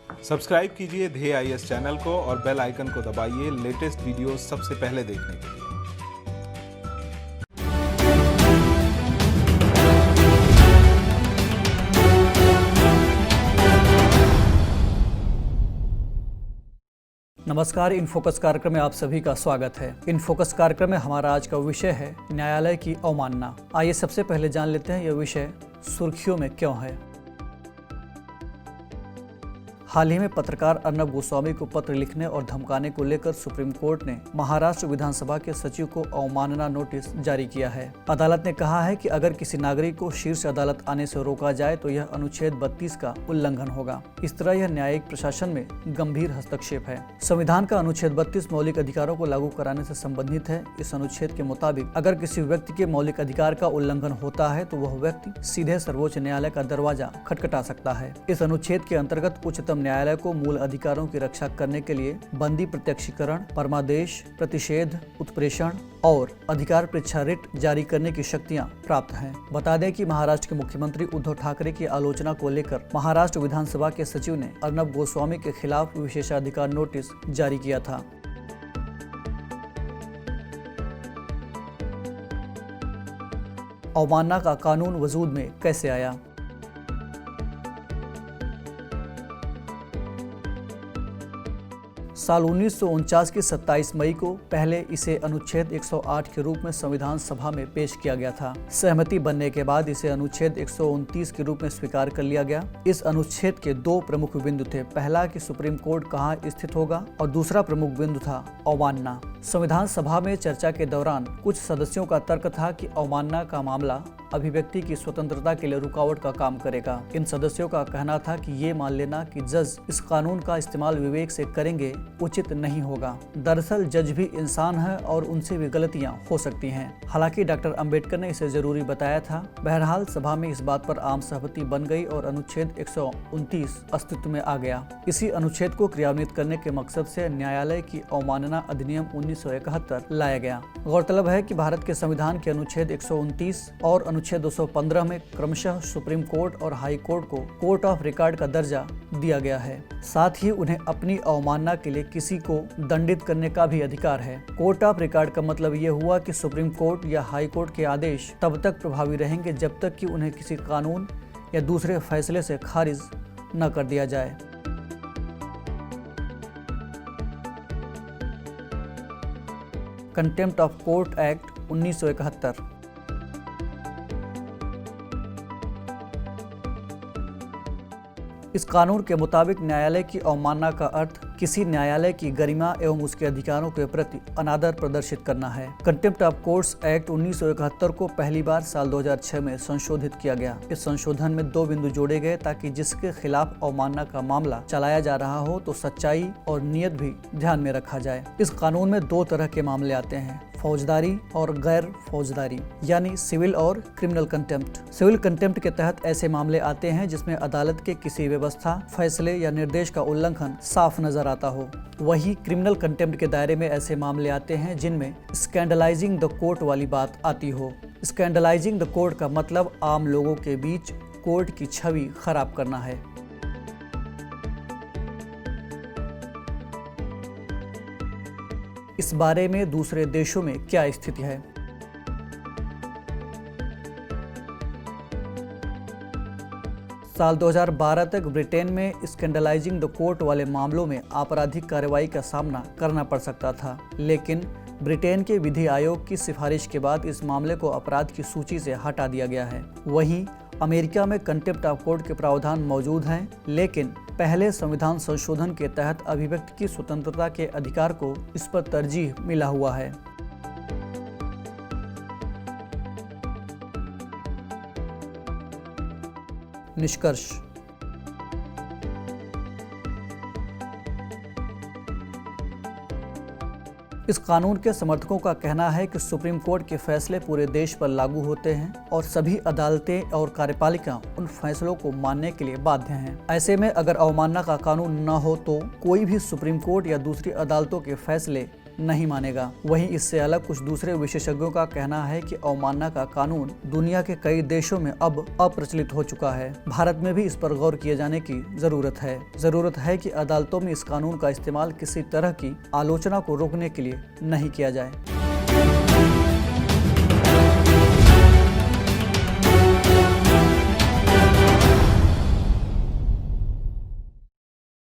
Subscribe कीजिए ध्येय IAS channel को और बेल आइकन को दबाइए लेटेस्ट वीडियो सबसे पहले देखने के लिए। नमस्कार, इन फोकस कार्यक्रम में आप सभी का स्वागत है। इन फोकस कार्यक्रम में हमारा आज का विषय है न्यायालय की अवमानना। आइए सबसे पहले जान लेते हैं यह विषय सुर्खियों में क्यों है। हाल ही में पत्रकार अर्नब गोस्वामी को पत्र लिखने और धमकाने को लेकर सुप्रीम कोर्ट ने महाराष्ट्र विधानसभा के सचिव को अवमानना नोटिस जारी किया है। अदालत ने कहा है कि अगर किसी नागरिक को शीर्ष अदालत आने से रोका जाए तो यह अनुच्छेद 32 का उल्लंघन होगा। इस तरह यह न्यायिक प्रशासन में गंभीर हस्तक्षेप है। संविधान का अनुच्छेद 32 मौलिक अधिकारों को लागू कराने से संबंधित है। इस अनुच्छेद के मुताबिक अगर किसी व्यक्ति के मौलिक अधिकार का उल्लंघन होता है तो वह व्यक्ति सीधे सर्वोच्च न्यायालय का दरवाजा खटखटा सकता है। इस अनुच्छेद के अंतर्गत उच्चतम न्यायालय को मूल अधिकारों की रक्षा करने के लिए बंदी प्रत्यक्षीकरण, परमादेश, प्रतिषेध, उत्प्रेषण और अधिकार परीक्षा रिट जारी करने की शक्तियां प्राप्त हैं। बता दें कि महाराष्ट्र के मुख्यमंत्री उद्धव ठाकरे की आलोचना को लेकर महाराष्ट्र विधानसभा के सचिव ने अर्नब गोस्वामी के खिलाफ विशेषाधिकार नोटिस जारी किया था। अवमानना का कानून वजूद में कैसे आया। साल 1949 की 27 मई को पहले इसे अनुच्छेद 108 के रूप में संविधान सभा में पेश किया गया था। सहमति बनने के बाद इसे अनुच्छेद 129 के रूप में स्वीकार कर लिया गया। इस अनुच्छेद के दो प्रमुख बिंदु थे। पहला कि सुप्रीम कोर्ट कहाँ स्थित होगा और दूसरा प्रमुख बिंदु था अवमानना। संविधान सभा में चर्चा के दौरान कुछ सदस्यों का तर्क था कि अवमानना का मामला अभिव्यक्ति की स्वतंत्रता के लिए रुकावट का काम करेगा। इन सदस्यों का कहना था कि ये मान लेना कि जज इस कानून का इस्तेमाल विवेक से करेंगे उचित नहीं होगा। दरअसल जज भी इंसान है और उनसे भी गलतियां हो सकती हैं। हालांकि डॉक्टर अंबेडकर ने इसे जरूरी बताया था। बहरहाल सभा में इस बात पर आम सहमति बन गई और अनुच्छेद 129 अस्तित्व में आ गया। इसी अनुच्छेद को क्रियान्वित करने के मकसद से न्यायालय की अवमानना अधिनियम 1971 लाया गया। गौरतलब है कि भारत के संविधान के अनुच्छेद 129 और अनुच्छेद 215 में क्रमशः सुप्रीम कोर्ट और हाई कोर्ट को कोर्ट ऑफ रिकॉर्ड का दर्जा दिया गया है। साथ ही उन्हें अपनी अवमानना के लिए किसी को दंडित करने का भी अधिकार है। कोर्ट ऑफ रिकॉर्ड का मतलब ये हुआ कि सुप्रीम कोर्ट या हाई कोर्ट के आदेश तब तक प्रभावी रहेंगे जब तक कि उन्हें किसी कानून या दूसरे फैसले से खारिज न कर दिया जाए। Contempt of court act 1971। इस कानून के मुताबिक न्यायालय की अवमानना का अर्थ किसी न्यायालय की गरिमा एवं उसके अधिकारों के प्रति अनादर प्रदर्शित करना है। कंटेम्प्ट ऑफ कोर्ट्स एक्ट 1971 को पहली बार साल 2006 में संशोधित किया गया। इस संशोधन में दो बिंदु जोड़े गए ताकि जिसके खिलाफ अवमानना का मामला चलाया जा रहा हो तो सच्चाई और नियत भी ध्यान में रखा जाए। इस कानून में दो तरह के मामले आते हैं, फौजदारी और गैर फौजदारी, यानी सिविल और क्रिमिनल कंटेम्प्ट। सिविल कंटेम्प्ट के तहत ऐसे मामले आते हैं जिसमें अदालत के किसी व्यवस्था, फैसले या निर्देश का उल्लंघन साफ नजर आता हो। वही क्रिमिनल कंटेम्प्ट के दायरे में ऐसे मामले आते हैं जिनमें स्कैंडलाइजिंग द कोर्ट वाली बात आती हो। स्कैंडलाइजिंग द कोर्ट का मतलब आम लोगों के बीच कोर्ट की छवि खराब करना है। इस बारे में दूसरे देशों में क्या स्थिति है। साल 2012 तक ब्रिटेन में स्कैंडलाइजिंग द कोर्ट वाले मामलों में आपराधिक कार्रवाई का सामना करना पड़ सकता था, लेकिन ब्रिटेन के विधि आयोग की सिफारिश के बाद इस मामले को अपराध की सूची से हटा दिया गया है। वहीं अमेरिका में कंटेम्प्ट ऑफ कोर्ट के प्रावधान मौजूद हैं, लेकिन पहले संविधान संशोधन के तहत अभिव्यक्ति की स्वतंत्रता के अधिकार को इस पर तरजीह मिला हुआ है। निष्कर्ष। इस कानून के समर्थकों का कहना है कि सुप्रीम कोर्ट के फैसले पूरे देश पर लागू होते हैं और सभी अदालतें और कार्यपालिका उन फैसलों को मानने के लिए बाध्य हैं। ऐसे में अगर अवमानना का कानून न हो तो कोई भी सुप्रीम कोर्ट या दूसरी अदालतों के फैसले नहीं मानेगा। वहीं इससे अलग कुछ दूसरे विशेषज्ञों का कहना है कि अवमानना का कानून दुनिया के कई देशों में अब अप्रचलित हो चुका है। भारत में भी इस पर गौर किए जाने की जरूरत है कि अदालतों में इस कानून का इस्तेमाल किसी तरह की आलोचना को रोकने के लिए नहीं किया जाए।